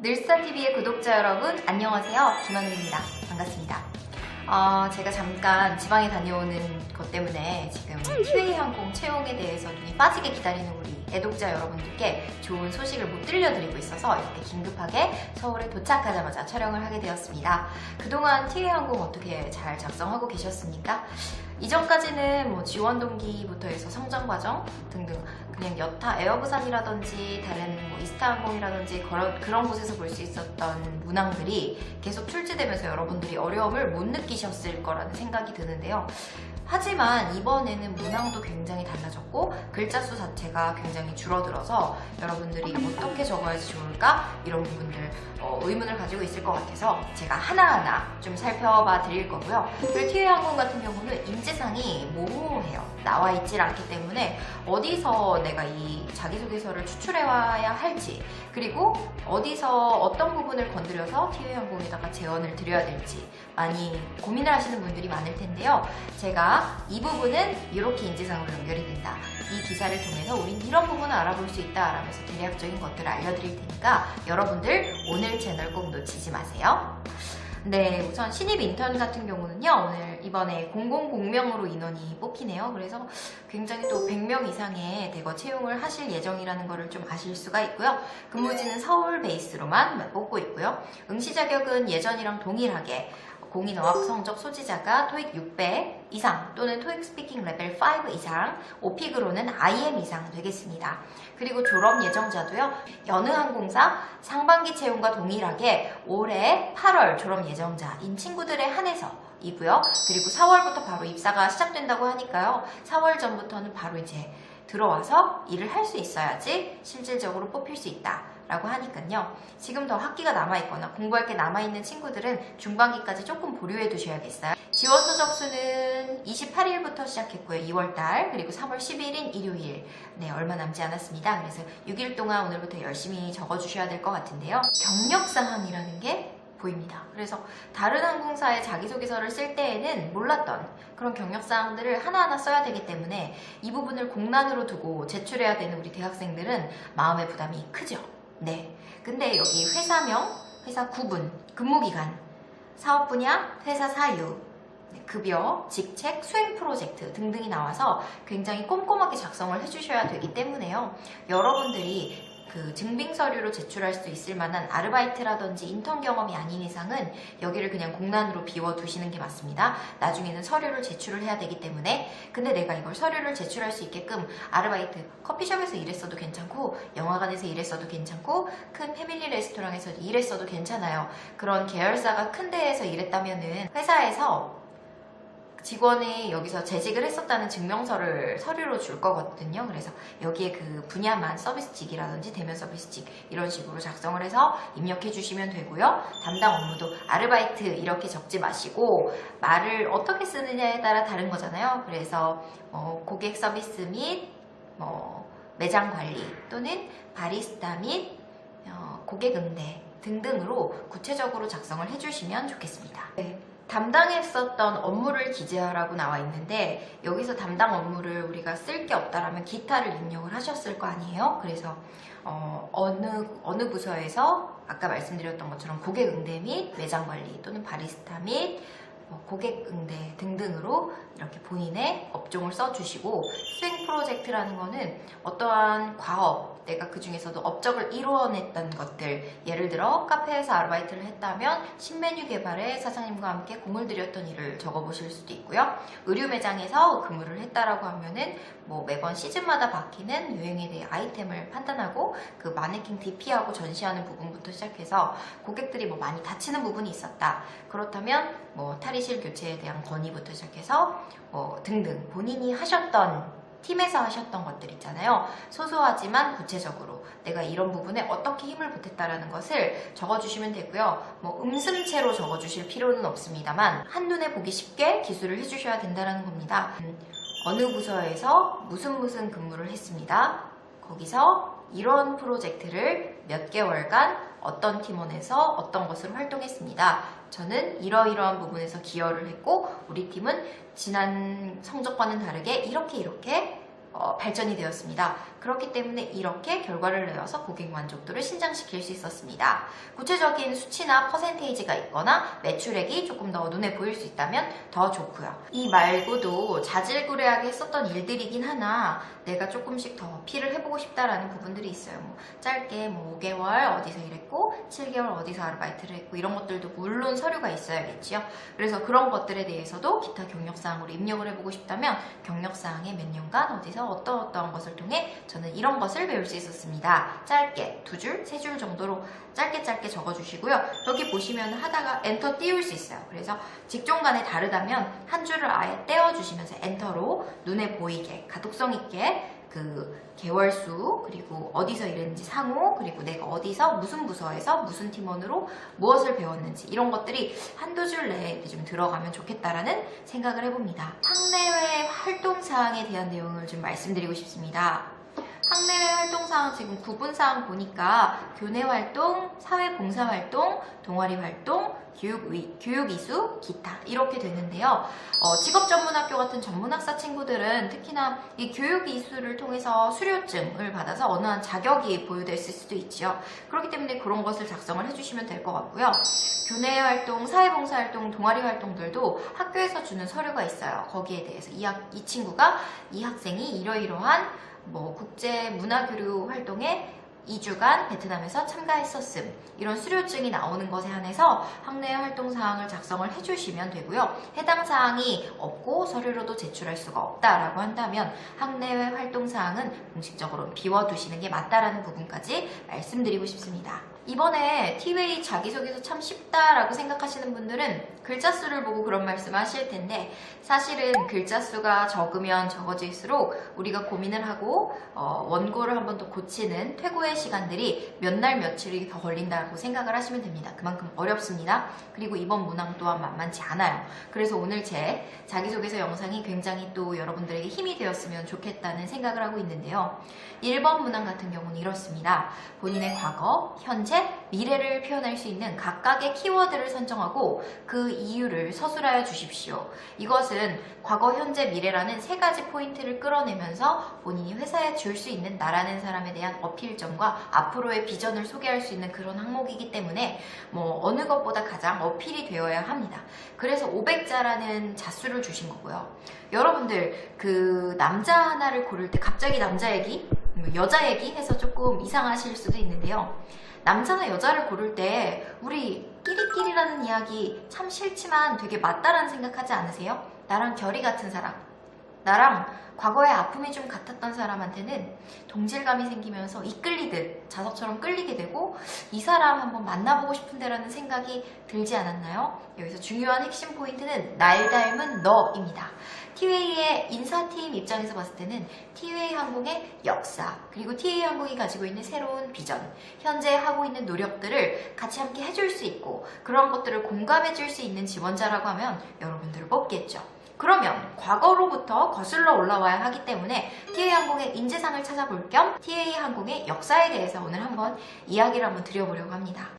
늘스타TV의 구독자 여러분, 안녕하세요. 김하늘입니다. 반갑습니다. 제가 잠깐 지방에 다녀오는 것 때문에 지금 티웨이항공 채용에 대해서 눈이 빠지게 기다리는 우리 애독자 여러분들께 좋은 소식을 못 들려드리고 있어서 이렇게 긴급하게 서울에 도착하자마자 촬영을 하게 되었습니다. 그동안 티웨이항공 어떻게 잘 작성하고 계셨습니까? 이전까지는 뭐 지원 동기부터 해서 성장 과정 등등 그냥 여타 에어부산이라든지 다른 뭐 이스타항공이라든지 그런 곳에서 볼 수 있었던 문항들이 계속 출제되면서 여러분들이 어려움을 못 느끼셨을 거라는 생각이 드는데요. 하지만 이번에는 문항도 굉장히 달라졌고 글자 수 자체가 굉장히 줄어들어서 여러분들이 어떻게 적어야지 좋을까? 이런 부분들 의문을 가지고 있을 것 같아서 제가 하나하나 좀 살펴봐 드릴 거고요. 그리고 티웨이항공 같은 경우는 인지상이 모호해요. 나와 있질 않기 때문에 어디서 내가 이 자기소개서를 추출해와야 할지, 그리고 어디서 어떤 부분을 건드려서 티웨이항공에다가 제언을 드려야 될지 많이 고민을 하시는 분들이 많을 텐데요. 제가 이 부분은 이렇게 인지상으로 연결이 된다, 이 기사를 통해서 우린 이런 부분을 알아볼 수 있다 라면서 대략적인 것들을 알려드릴 테니까 여러분들 오늘 채널 꼭 놓치지 마세요. 네, 우선 신입 인턴 같은 경우는요, 오늘 이번에 000명으로 인원이 뽑히네요. 그래서 굉장히 또 100명 이상의 대거 채용을 하실 예정이라는 거를 좀 아실 수가 있고요. 근무지는 서울 베이스로만 뽑고 있고요. 응시 자격은 예전이랑 동일하게 공인 어학 성적 소지자가 토익 600 이상 또는 토익 스피킹 레벨 5 이상, 오픽으로는 IM 이상 되겠습니다. 그리고 졸업 예정자도요, 여느 항공사 상반기 채용과 동일하게 올해 8월 졸업 예정자인 친구들에 한해서 이고요. 그리고 4월부터 바로 입사가 시작된다고 하니까요. 4월 전부터는 바로 이제 들어와서 일을 할 수 있어야지 실질적으로 뽑힐 수 있다 라고 하니까요. 지금 더 학기가 남아있거나 공부할 게 남아있는 친구들은 중반기까지 조금 보류해 두셔야겠어요. 지원서 접수는 28일부터 시작했고요. 2월달, 그리고 3월 10일인 일요일. 네, 얼마 남지 않았습니다. 그래서 6일 동안 오늘부터 열심히 적어주셔야 될 것 같은데요. 경력사항이라는 게 보입니다. 그래서 다른 항공사의 자기소개서를 쓸 때에는 몰랐던 그런 경력사항들을 하나하나 써야 되기 때문에 이 부분을 공란으로 두고 제출해야 되는 우리 대학생들은 마음의 부담이 크죠. 네. 근데 여기 회사명, 회사 구분, 근무기간, 사업 분야, 회사 사유, 급여, 직책, 수행 프로젝트 등등이 나와서 굉장히 꼼꼼하게 작성을 해주셔야 되기 때문에요. 여러분들이 그 증빙 서류로 제출할 수 있을 만한 아르바이트라든지 인턴 경험이 아닌 이상은 여기를 그냥 공란으로 비워두시는 게 맞습니다. 나중에는 서류를 제출을 해야 되기 때문에. 근데 내가 이걸 서류를 제출할 수 있게끔 아르바이트, 커피숍에서 일했어도 괜찮고 영화관에서 일했어도 괜찮고 큰 패밀리 레스토랑에서 일했어도 괜찮아요. 그런 계열사가 큰 데에서 일했다면은 회사에서 직원이 여기서 재직을 했었다는 증명서를 서류로 줄 거거든요. 그래서 여기에 그 분야만 서비스직이라든지 대면 서비스직 이런 식으로 작성을 해서 입력해 주시면 되고요. 담당 업무도 아르바이트 이렇게 적지 마시고 말을 어떻게 쓰느냐에 따라 다른 거잖아요. 그래서 고객 서비스 및 매장 관리 또는 바리스타 및 고객 응대 등등으로 구체적으로 작성을 해주시면 좋겠습니다. 네. 담당했었던 업무를 기재하라고 나와 있는데 여기서 담당 업무를 우리가 쓸 게 없다라면 기타를 입력을 하셨을 거 아니에요. 그래서 어느 부서에서 아까 말씀드렸던 것처럼 고객 응대 및 매장 관리 또는 바리스타 및 고객 응대 등등으로 이렇게 본인의 업종을 써주시고, 수행 프로젝트라는 거는 어떠한 과업, 내가 그 중에서도 업적을 이루어냈던 것들, 예를 들어 카페에서 아르바이트를 했다면 신메뉴 개발에 사장님과 함께 공을 들였던 일을 적어보실 수도 있고요. 의류 매장에서 근무를 했다라고 하면은 매번 시즌마다 바뀌는 유행에 대해 아이템을 판단하고 그 마네킹 DP하고 전시하는 부분부터 시작해서 고객들이 많이 다치는 부분이 있었다. 그렇다면 탈의실 교체에 대한 건의부터 시작해서 등등 본인이 하셨던 팀에서 하셨던 것들 있잖아요. 소소하지만 구체적으로 내가 이런 부분에 어떻게 힘을 보탰다라는 것을 적어주시면 되고요. 음슴체로 적어주실 필요는 없습니다만 한눈에 보기 쉽게 기술을 해주셔야 된다는 겁니다. 어느 부서에서 무슨 근무를 했습니다. 거기서 이런 프로젝트를 몇 개월간 어떤 팀원에서 어떤 것을 활동했습니다. 저는 이러이러한 부분에서 기여를 했고 우리 팀은 지난 성적과는 다르게 이렇게 발전이 되었습니다. 그렇기 때문에 이렇게 결과를 내어서 고객 만족도를 신장시킬 수 있었습니다. 구체적인 수치나 퍼센테이지가 있거나 매출액이 조금 더 눈에 보일 수 있다면 더 좋고요. 이 말고도 자질구레하게 했었던 일들이긴 하나 내가 조금씩 더 어필을 해보고 싶다라는 부분들이 있어요. 뭐 짧게 5개월 어디서 일했고 7개월 어디서 아르바이트를 했고 이런 것들도 물론 서류가 있어야겠지요. 그래서 그런 것들에 대해서도 기타 경력사항으로 입력을 해보고 싶다면 경력사항에 몇 년간 어디서 어떤 것을 통해 저는 이런 것을 배울 수 있었습니다. 짧게 2줄, 3줄 정도로 짧게 적어주시고요. 여기 보시면 하다가 엔터 띄울 수 있어요. 그래서 직종 간에 다르다면 한 줄을 아예 떼어주시면서 엔터로 눈에 보이게 가독성 있게 그 개월수 그리고 어디서 일했는지 상호 그리고 내가 어디서 무슨 부서에서 무슨 팀원으로 무엇을 배웠는지 이런 것들이 한두 줄 내에 좀 들어가면 좋겠다라는 생각을 해봅니다. 학내외 활동사항에 대한 내용을 좀 말씀드리고 싶습니다. 학내외 활동사항 지금 구분사항 보니까 교내활동, 사회봉사활동, 동아리활동, 교육이수, 기타 이렇게 되는데요. 직업전문학교 같은 전문학사 친구들은 특히나 이 교육이수를 통해서 수료증을 받아서 어느 한 자격이 보유됐을 수도 있죠. 그렇기 때문에 그런 것을 작성을 해주시면 될 것 같고요. 교내활동, 사회봉사활동, 동아리활동들도 학교에서 주는 서류가 있어요. 거기에 대해서 이 친구가 이 학생이 이러이러한 국제문화교류 활동에 2주간 베트남에서 참가했었음 이런 수료증이 나오는 것에 한해서 학내외 활동사항을 작성을 해주시면 되고요. 해당 사항이 없고 서류로도 제출할 수가 없다라고 한다면 학내외 활동사항은 공식적으로 비워두시는 게 맞다라는 부분까지 말씀드리고 싶습니다. 이번에 T-웨이 자기소개서 참 쉽다라고 생각하시는 분들은 글자 수를 보고 그런 말씀 하실 텐데 사실은 글자 수가 적으면 적어질수록 우리가 고민을 하고 원고를 한 번 더 고치는 퇴고의 시간들이 몇 날 며칠이 더 걸린다고 생각을 하시면 됩니다. 그만큼 어렵습니다. 그리고 이번 문항 또한 만만치 않아요. 그래서 오늘 제 자기소개서 영상이 굉장히 또 여러분들에게 힘이 되었으면 좋겠다는 생각을 하고 있는데요. 1번 문항 같은 경우는 이렇습니다. 본인의 과거, 현재, 미래를 표현할 수 있는 각각의 키워드를 선정하고 그 이유를 서술하여 주십시오. 이것은 과거, 현재, 미래라는 3가지 포인트를 끌어내면서 본인이 회사에 줄 수 있는 나라는 사람에 대한 어필점과 앞으로의 비전을 소개할 수 있는 그런 항목이기 때문에 어느 것보다 가장 어필이 되어야 합니다. 그래서 500자라는 자수를 주신 거고요. 여러분들 그 남자 하나를 고를 때 갑자기 남자 얘기, 여자 얘기 해서 조금 이상하실 수도 있는데요. 남자나 여자를 고를 때 우리 끼리끼리라는 이야기 참 싫지만 되게 맞다라는 생각하지 않으세요? 나랑 결이 같은 사람, 나랑 과거에 아픔이 좀 같았던 사람한테는 동질감이 생기면서 이끌리듯 자석처럼 끌리게 되고 이 사람 한번 만나보고 싶은데라는 생각이 들지 않았나요? 여기서 중요한 핵심 포인트는 날 닮은 너입니다. T-웨이의 인사팀 입장에서 봤을 때는 T-웨이 항공의 역사 그리고 T-웨이 항공이 가지고 있는 새로운 비전 현재 하고 있는 노력들을 같이 함께 해줄 수 있고 그런 것들을 공감해 줄 수 있는 지원자라고 하면 여러분들을 뽑겠죠. 그러면 과거로부터 거슬러 올라와야 하기 때문에 T-웨이 항공의 인재상을 찾아볼 겸 T-웨이 항공의 역사에 대해서 오늘 한번 이야기를 한번 드려보려고 합니다.